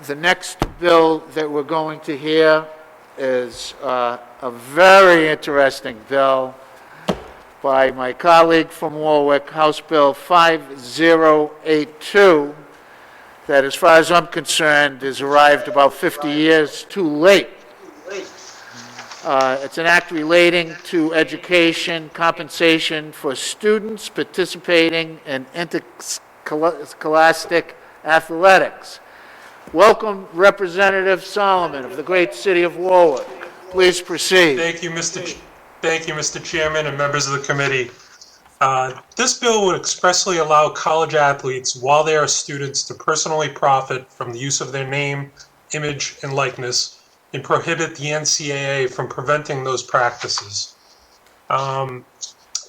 The next bill that we're going to hear is a very interesting bill by my colleague from Warwick, House Bill 5082, that as far as I'm concerned has arrived about 50 years too late. It's an act relating to education compensation for students participating in interscholastic athletics. Welcome, Representative Solomon of the great city of Warwick. Please proceed. Thank you, Mr. Chairman and members of the committee. This bill would expressly allow college athletes, while they are students, to personally profit from the use of their name, image, and likeness, and prohibit the NCAA from preventing those practices.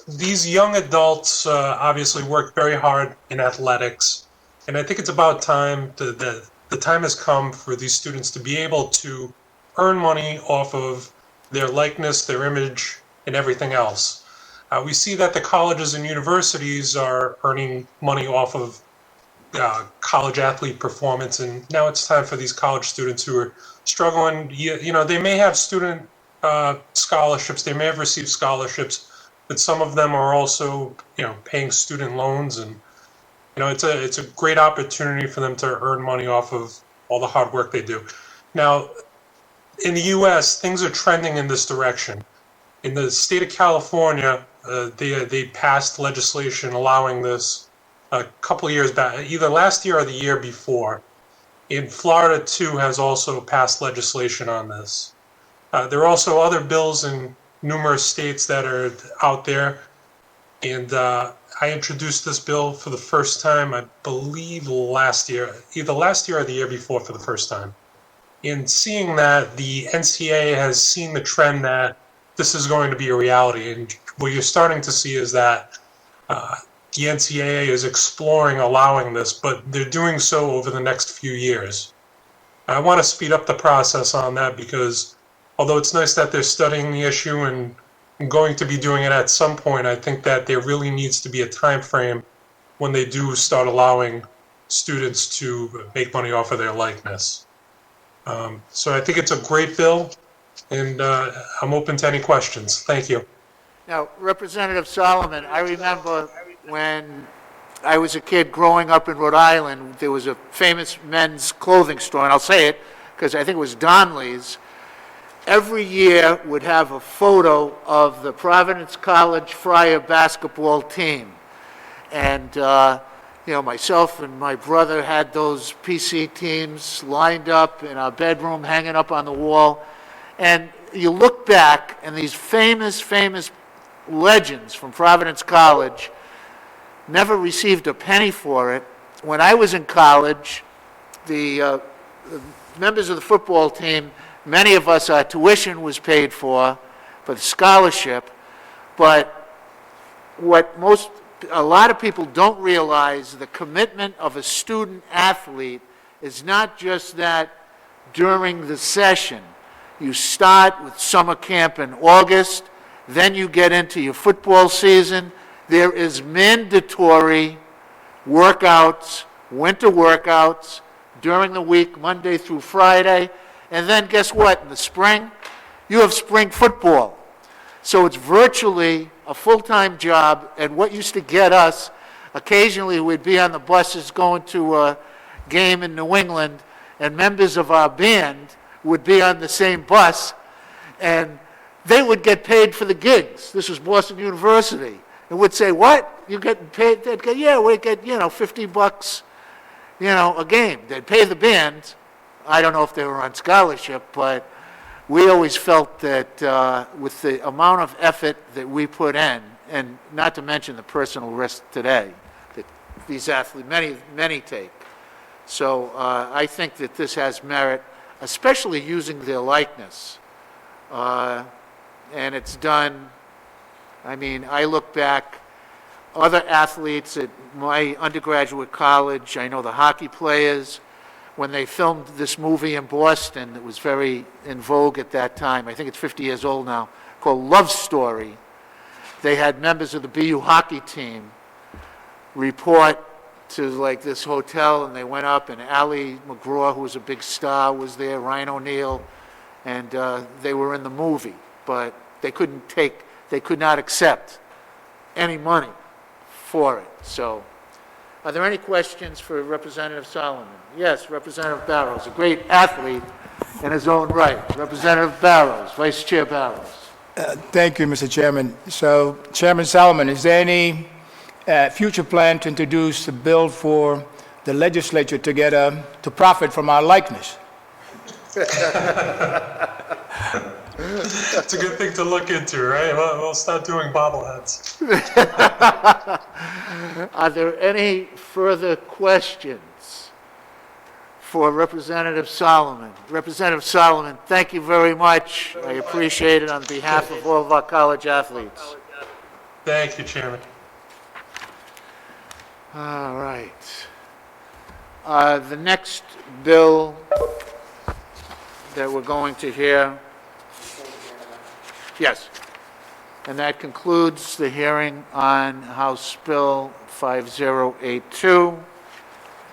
These young adults obviously work very hard in athletics, and I think it's about time the time has come for these students to be able to earn money off of their likeness, their image, and everything else. We see that the colleges and universities are earning money off of college athlete performance, and now it's time for these college students who are struggling. You know, they may have student scholarships, they may have received scholarships, but some of them are also, you know, paying student loans, and you know, it's a great opportunity for them to earn money off of all the hard work they do. Now, in the U.S., things are trending in this direction. In the state of California, they passed legislation allowing this a couple of years back, either last year or the year before. In Florida, too, has also passed legislation on this. There are also other bills in numerous states that are out there, and I introduced this bill for the first time, I believe last year, either last year or the year before for the first time. In seeing that, the NCAA has seen the trend that this is going to be a reality, and what you're starting to see is that the NCAA is exploring allowing this, but they're doing so over the next few years. I want to speed up the process on that because although it's nice that they're studying the issue and going to be doing it at some point, I think that there really needs to be a time frame when they do start allowing students to make money off of their likeness. So I think it's a great bill, and I'm open to any questions. Thank you. Now, Representative Solomon, I remember when I was a kid growing up in Rhode Island, there was a famous men's clothing store, and I'll say it because I think it was Donnelly's. Every year would have a photo of the Providence College Friar basketball team. And, you know, myself and my brother had those PC teams lined up in our bedroom, hanging up on the wall. And you look back, and these famous legends from Providence College never received a penny for it. When I was in college, the members of the football team, many of us, our tuition was paid for the scholarship, but what a lot of people don't realize, the commitment of a student athlete is not just that during the session. You start with summer camp in August, then you get into your football season. There is mandatory workouts, winter workouts, during the week, Monday through Friday. And then guess what? In the spring, you have spring football. So it's virtually a full-time job, and what used to get us, occasionally we'd be on the buses going to a game in New England, and members of our band would be on the same bus, and they would get paid for the gigs. This was Boston University. And would say, what? You getting paid? They'd go, yeah, we get, you know, $50, you know, a game. They'd pay the band. I don't know if they were on scholarship, but we always felt that with the amount of effort that we put in, and not to mention the personal risk today that these athletes, many take. So I think that this has merit, especially using their likeness. And it's done, I mean, I look back, other athletes at my undergraduate college, I know the hockey players, when they filmed this movie in Boston that was very in vogue at that time, I think it's 50 years old now, called Love Story, they had members of the BU hockey team report to like this hotel, and they went up, and Ali McGraw, who was a big star, was there, Ryan O'Neal, and they were in the movie, but they could not accept any money for it. So, are there any questions for Representative Solomon? Yes, Representative Barrows, a great athlete in his own right. Representative Barrows, Vice Chair Barrows. Thank you, Mr. Chairman. So, Chairman Solomon, is there any future plan to introduce a bill for the legislature to profit from our likeness? It's a good thing to look into, right? We'll start doing bobbleheads. Are there any further questions for Representative Solomon? Representative Solomon, thank you very much. I appreciate it on behalf of all of our college athletes. Thank you, Chairman. All right. The next bill that we're going to hear, yes, and that concludes the hearing on House Bill 5082.